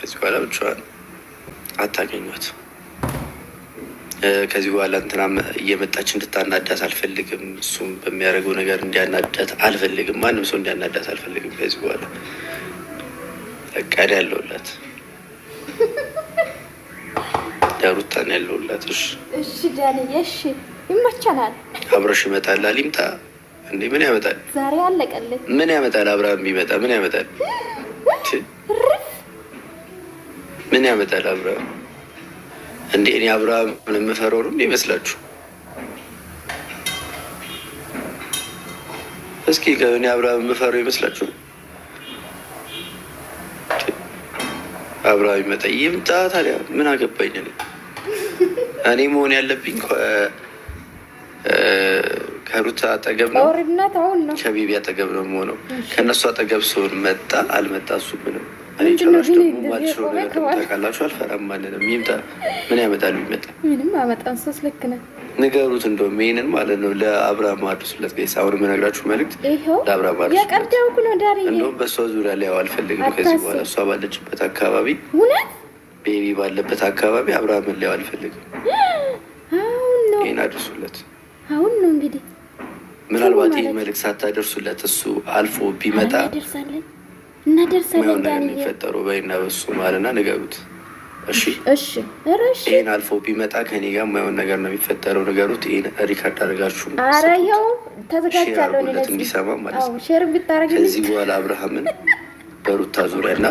ከዚህ በኋላ ብቻዋን አታገኟት። ከዚህ በኋላ እንትናም እየመጣች እንድታናዳት አልፈልግም። እሱም በሚያደርገው ነገር እንዲያናዳት አልፈልግም። ማንም ሰው እንዲያናዳት አልፈልግም። ከዚህ በኋላ እቃድ ያለውላት ዳሩታን ያለውላት። እሺ ዳንዬ፣ እሺ ይመቸናል። አብረሽ ይመጣል አሊምጣ እንዴ? ምን ያመጣል? ዛሬ አለቀልኝ። ምን ያመጣል? አብርሃም ቢመጣ ምን ያመጣል? ምን ያመጣል አብርሃም? እንዴ እኔ አብርሃም የምፈራው ነው እንዴ ይመስላችሁ? እስኪ እኔ አብርሃም የምፈራው ይመስላችሁ? አብርሃም ይመጣ ይምጣ፣ ታዲያ ምን አገባኝ? እኔ መሆን ያለብኝ ከሩታ አጠገብ ነው፣ ከቤቢ አጠገብ ነው የምሆነው። ከእነሱ አጠገብ ሲሆን መጣ አልመጣ እሱ ምንም እኔ ጭራሽ ደግሞ ማልሽው ነገር ታውቃላችሁ። አልፈራም ማንንም። ይምጣ፣ ምን ያመጣል? ቢመጣ ምንም አመጣን። ሶስት ልክ ነህ። ንገሩት እንደውም ይሄንን ማለት ነው ለአብርሃም አድርሱለት። ጋይስ አሁን የምነግራችሁ መልዕክት ለአብርሃም አድርሱለት። የቀደምኩ ነው ዳሪ። እንደውም በእሷ ዙሪያ ላይ አልፈልግም። ከዚህ በኋላ እሷ ባለችበት አካባቢ፣ ቤቢ ባለበት አካባቢ አብርሃምን ላይ አልፈልግም። ይሄን አድርሱለት። አሁን ነው እንግዲህ ምናልባት ይህ መልዕክት ሳታደርሱለት እሱ አልፎ ቢመጣ እናደርሳለን። ዳኒ የሚፈጠሩ በይና በሱ ማለና ንገሩት። እሺ እሺ እሺ። ይሄን አልፎ ቢመጣ ከኔ ጋር የማይሆን ነገር ነው የሚፈጠረው። ንገሩት። ይሄን ሪካርድ አድርጋችሁ ኧረ ይኸው ተዘጋጅቻለሁ እንዲሰማ ማለት ነው። ሼር ብታረግልኝ ከዚህ በኋላ አብርሃምን በሩታ ዙሪያና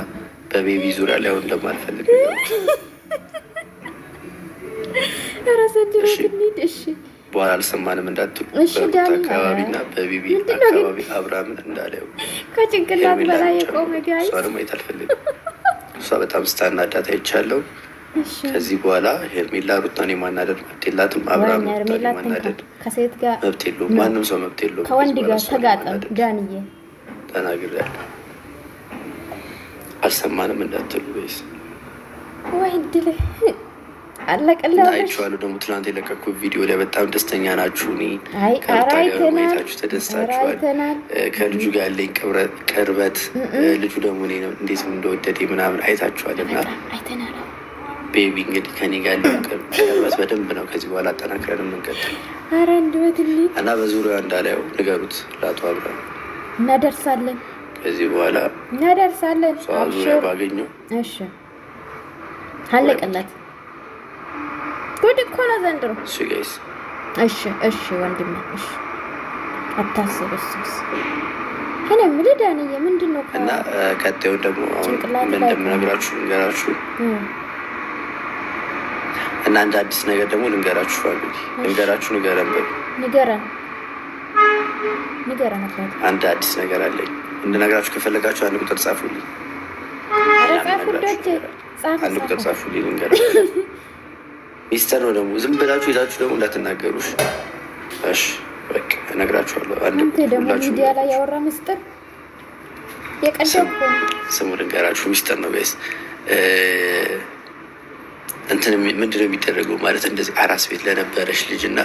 በቤቢ ዙሪያ ላይ አሁን እንደማልፈልግ እሺ በኋላ አልሰማንም እንዳትሉ። በሩታ አካባቢና በቢቢ አካባቢ አብርሃምን እንዳለው ከጭንቅላት በላይ የቆመ ጋይ እሷ ደግሞ አልፈልግም። እሷ በጣም ስታናዳት አይቻለሁ። ከዚህ በኋላ ሄርሜላ ሩታን የማናደድ መብት የላትም። አብርሃም ሩታን የማናደድ ከሴት ጋር መብት የለውም። ማንም ሰው መብት የለውም። ከወንድ ጋር ተጋጠም ዳንዬ ተናግሬያለሁ። አልሰማንም እንዳትሉ ወይስ ወይ ድል አለቀላው። አይቼዋለሁ። ደግሞ ትናንት የለቀኩት ቪዲዮ ላይ በጣም ደስተኛ ናችሁ። እኔ ከሩታችሁ ተደስታችኋል። ከልጁ ጋር ያለኝ ቅርበት ልጁ ደግሞ እኔ ነው እንዴት እንደወደደ ምናምን አይታችኋል። እና ቤቢ እንግዲህ ከኔ ጋር ያለኝ ቅርበት በደንብ ነው ከዚህ በኋላ አጠናክረን የምንቀጥል እና በዙሪያው እንዳላየው ንገሩት ለአቶ አብርሃም። እናደርሳለን። ከዚህ በኋላ እናደርሳለን። ዙሪያ ባገኘው እሺ አለቀላት። ጉድ እኮ ነው ዘንድሮ። እሺ ጋይስ፣ እሺ እሺ ወንድሜ፣ እሺ አታስብ። እሱስ እኔ የምልህ ዳንዬ ምንድን ነው እና ቀጣዩን ደግሞ አሁን ምን እንደምነግራችሁ ልንገራችሁ እና አንድ አዲስ ነገር ደግሞ ልንገራችሁ። ፋሚሊ ልንገራችሁ፣ ንገረን አንድ አዲስ ነገር አለኝ እንድነግራችሁ። ከፈለጋችሁ አንድ ቁጥር ጻፉልኝ። አንድ ቁጥር ጻፉልኝ ልንገራችሁ። ሚስጥር ነው ደግሞ ዝም ብላችሁ ሄዳችሁ ደግሞ እንዳትናገሩሽ። እሺ በቃ እነግራችኋለሁ። አንተ ደግሞ ሚዲያ ላይ ያወራ ሚስጥር የቀደምኩ ስሙ ልንገራችሁ። ሚስጥር ነው ጋይስ። እንትን ምንድነው የሚደረገው ማለት እንደዚህ አራስ ቤት ለነበረች ልጅ እና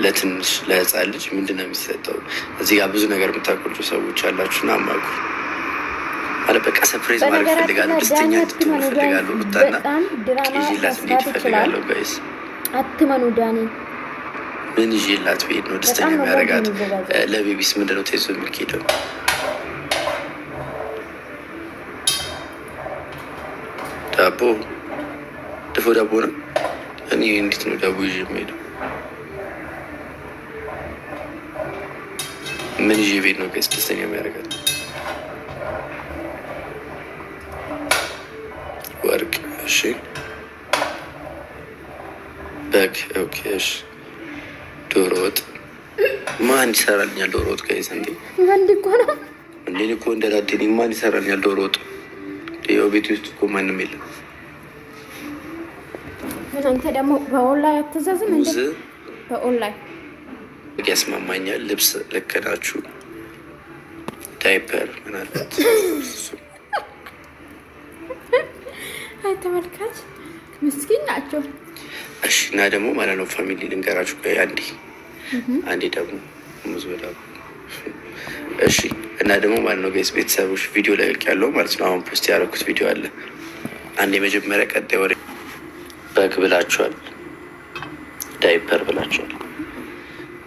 ለትንሽ ለህፃን ልጅ ምንድነው የሚሰጠው? እዚህ ጋር ብዙ ነገር የምታቆርጡ ሰዎች አላችሁና አማጉ ማለት በቃ ሰርፕራይዝ ማድረግ ፈልጋለሁ። ደስተኛ እንድትሆን ፈልጋለሁ። ሩታና ይዤላት እንዴት ፈልጋለሁ ጋይስ። አትመኑ ዳኒ ምን ይዤላት ብሄድ ነው ደስተኛ የሚያደርጋት? ለቤቢስ ምንድነው ተይዞ የሚሄደው? ዳቦ፣ ድፎ ዳቦ ነው። እኔ እንዴት ነው ዳቦ ይዤ የምሄደው? ምን ይዤ ብሄድ ነው ጋይስ ደስተኛ የሚያደርጋት? ወርቅ። እሺ በግ። ኦኬ እሺ ዶሮ ወጥ። ማን ይሰራልኛል ዶሮ ወጥ ጋይስ? እንዴ ወንድ እኮ ነው እንዴ? እኮ እንደዳደኝ ማን ይሰራልኛል ዶሮ ወጥ? ይኸው ቤት ውስጥ እኮ ማንም የለም። አንተ ደግሞ በኦንላይን አትዘዝም እንዴ? በኦንላይን ያስማማኛል። ልብስ ልክ ናችሁ። ዳይፐር ምናልባት አይ ተመልካች ምስኪን ናቸው። እሺ እና ደግሞ ማለት ነው ፋሚሊ ልንገራችሁ አንዴ ደግሞ ሙዝ በዳቦ። እሺ እና ደግሞ ማለት ነው ጋይስ ቤተሰቦች ቪዲዮ ላይ ያለው ማለት ነው አሁን ፖስት ያደረኩት ቪዲዮ አለ አንድ የመጀመሪያ ቀጣይ ወደ በግ ብላችኋል፣ ዳይፐር ብላችኋል።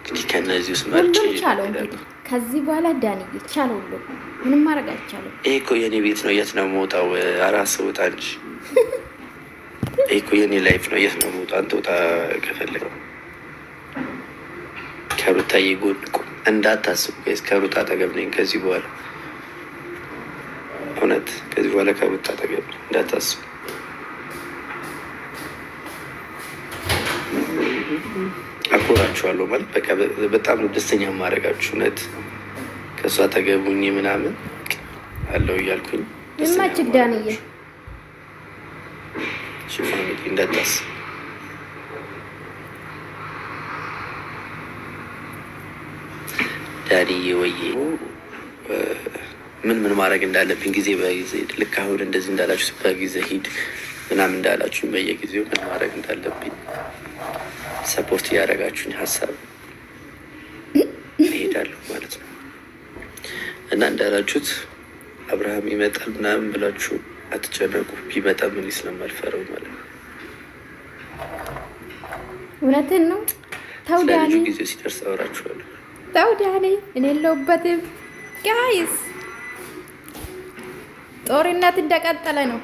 እንግዲህ ከእነዚህ ውስጥ መርጬ ቻለው። ከዚህ በኋላ ዳንዬ ቻለው ሁሉ ምንም ማድረግ አይቻልም። ይሄ እኮ የኔ ቤት ነው። የት ነው የምወጣው? አራስ ውጣ እንጂ። ይሄ እኮ የኔ ላይፍ ነው። የት ነው የምወጣው? አንተ ውጣ ከፈለገው። ከሩታዬ ጎን ቁም። እንዳታስቡ ጋይስ፣ ከሩታ አጠገብ ነኝ ከዚህ በኋላ። እውነት ከዚህ በኋላ ከሩታ አጠገብ ነኝ፣ እንዳታስቡ። አኮራችኋለሁ ማለት በቃ በጣም ደስተኛ ማድረጋችሁ። እውነት ከእሷ አጠገቡኝ ምናምን አለው እያልኩኝ ይማችክ ዳንዬ ፋሚሊ እንዳታስብ። ዳንዬ ወዬ ምን ማድረግ እንዳለብኝ ጊዜ በጊዜ ልክ አሁን እንደዚህ እንዳላችሁ በጊዜ ሂድ ምናምን እንዳላችሁኝ በየጊዜው ምን ማድረግ እንዳለብኝ ሰፖርት እያደረጋችሁኝ ሀሳብ እሄዳለሁ ማለት ነው። እና እንዳላችሁት አብርሃም ይመጣል ምናምን ብላችሁ አትጨነቁ። ቢመጣ ምን ስለማልፈረው ማለት ነው። እውነትን ነው። ተው ዳኒ፣ ጊዜ ሲደርስ አወራችኋለሁ። ተው ዳኒ፣ እኔ የለሁበትም ጋይስ። ጦርነት እንደቀጠለ ነው።